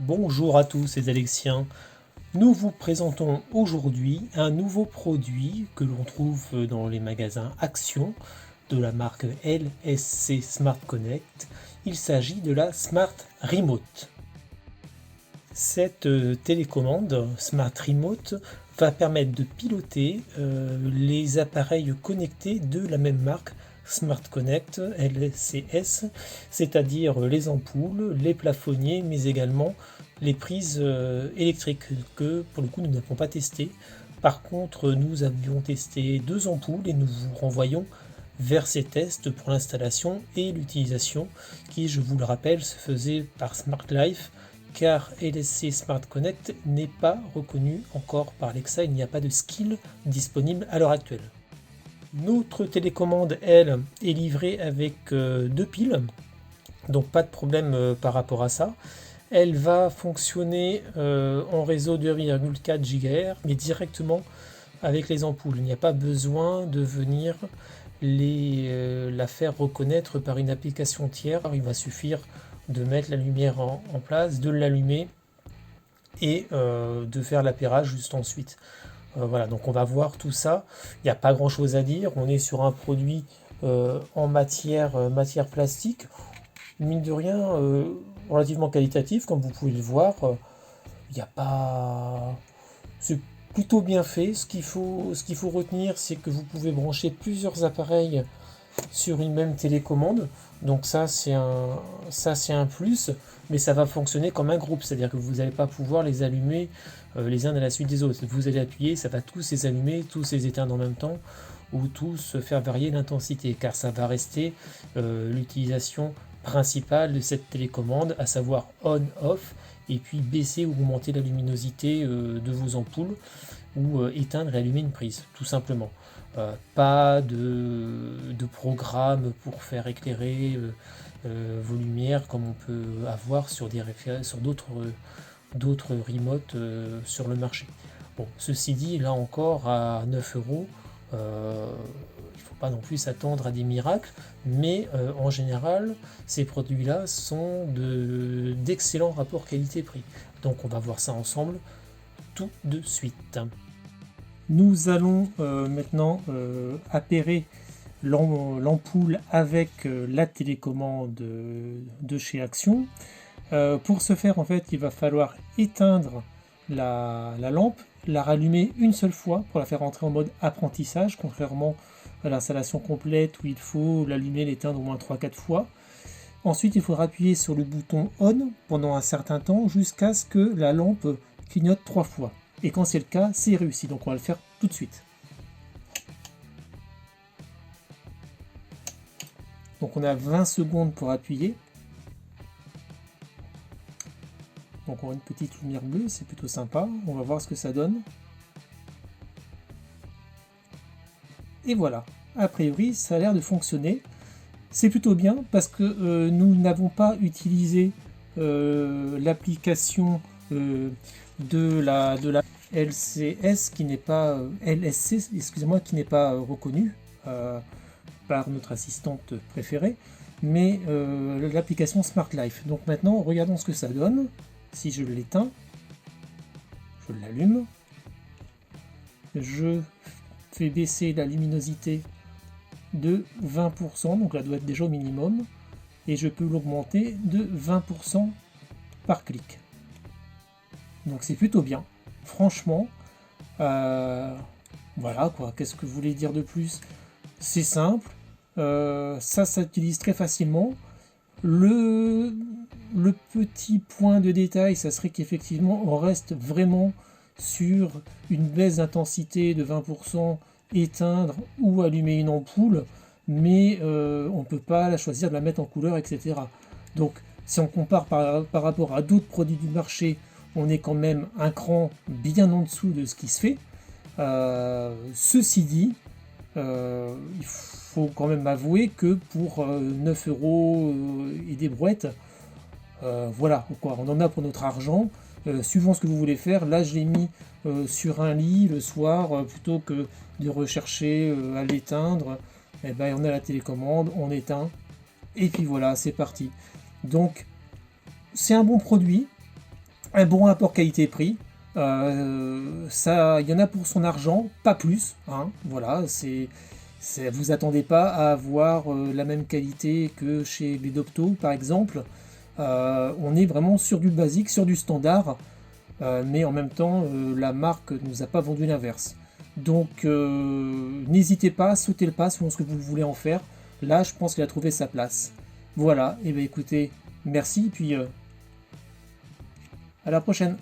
Bonjour à tous, c'est Alexien. Nous vous présentons aujourd'hui un nouveau produit que l'on trouve dans les magasins Action de la marque LSC Smart Connect. Il s'agit de la Smart Remote. Cette télécommande Smart Remote va permettre de piloter les appareils connectés de la même marque Smart Connect LCS, c'est-à-dire les ampoules, les plafonniers, mais également les prises électriques que pour le coup nous n'avons pas testé. Par contre, nous avions testé 2 ampoules et nous vous renvoyons vers ces tests pour l'installation et l'utilisation qui, je vous le rappelle, se faisait par Smart Life car LSC Smart Connect n'est pas reconnu encore par Alexa, il n'y a pas de skill disponible à l'heure actuelle. Notre télécommande, elle, est livrée avec 2 piles, donc pas de problème par rapport à ça. Elle va fonctionner en réseau de 2,4 GHz, mais directement avec les ampoules. Il n'y a pas besoin de venir la faire reconnaître par une application tiers. Il va suffire de mettre la lumière en place, de l'allumer et de faire l'appairage juste ensuite. Voilà, donc on va voir tout ça. Il n'y a pas grand chose à dire. On est sur un produit en matière plastique, mine de rien, relativement qualitatif, comme vous pouvez le voir. Il n'y a pas. C'est plutôt bien fait. Ce qu'il faut retenir, c'est que vous pouvez brancher plusieurs appareils sur une même télécommande. Donc ça c'est un plus, mais ça va fonctionner comme un groupe, c'est-à-dire que vous n'allez pas pouvoir les allumer les uns à la suite des autres. Vous allez appuyer, ça va tous les allumer, tous les éteindre en même temps, ou tous faire varier l'intensité, car ça va rester l'utilisation principale de cette télécommande, à savoir on-off, et puis baisser ou augmenter la luminosité de vos ampoules, ou éteindre et allumer une prise, tout simplement. Pas de programme pour faire éclairer vos lumières comme on peut avoir sur d'autres remotes sur le marché. Bon, ceci dit, là encore à 9 euros, il ne faut pas non plus s'attendre à des miracles, mais en général, ces produits-là sont d'excellents rapports qualité-prix. Donc on va voir ça ensemble tout de suite. Nous allons maintenant appairer l'ampoule avec la télécommande de chez Action. Pour ce faire, en fait, il va falloir éteindre la lampe, la rallumer une seule fois pour la faire entrer en mode apprentissage, contrairement à l'installation complète où il faut l'allumer, l'éteindre au moins 3-4 fois. Ensuite, il faudra appuyer sur le bouton ON pendant un certain temps jusqu'à ce que la lampe clignote 3 fois. Et quand c'est le cas, c'est réussi. Donc on va le faire tout de suite. Donc on a 20 secondes pour appuyer. Donc on a une petite lumière bleue, c'est plutôt sympa. On va voir ce que ça donne. Et voilà. A priori, ça a l'air de fonctionner. C'est plutôt bien parce que nous n'avons pas utilisé l'application de la LCS qui n'est pas LSC, excusez-moi, qui n'est pas reconnue par notre assistante préférée, mais l'application Smart Life. Donc maintenant, regardons ce que ça donne. Si je l'éteins, je l'allume, je fais baisser la luminosité de 20%, donc là doit être déjà au minimum, et je peux l'augmenter de 20% par clic. Donc c'est plutôt bien. Franchement, voilà quoi, qu'est-ce que vous voulez dire de plus? C'est simple, ça s'utilise très facilement. Le petit point de détail, ça serait qu'effectivement on reste vraiment sur une baisse d'intensité de 20%, éteindre ou allumer une ampoule, mais on ne peut pas la choisir de la mettre en couleur, etc. Donc si on compare par rapport à d'autres produits du marché, on est quand même un cran bien en dessous de ce qui se fait. Ceci dit, il faut quand même avouer que pour 9 euros et des brouettes, voilà, quoi, on en a pour notre argent. Suivant ce que vous voulez faire, là je l'ai mis sur un lit le soir, plutôt que de rechercher à l'éteindre. Et ben, on a la télécommande, on éteint, et puis voilà, c'est parti. Donc c'est un bon produit. un bon rapport qualité-prix. Ça, il y en a pour son argent, pas plus. Hein, voilà, vous attendez pas à avoir la même qualité que chez Bedopto, par exemple. On est vraiment sur du basique, sur du standard, mais en même temps, la marque ne nous a pas vendu l'inverse. Donc, n'hésitez pas, sautez le pas selon ce que vous voulez en faire. Là, je pense qu'il a trouvé sa place. Voilà, et bien écoutez, merci, puis à la prochaine.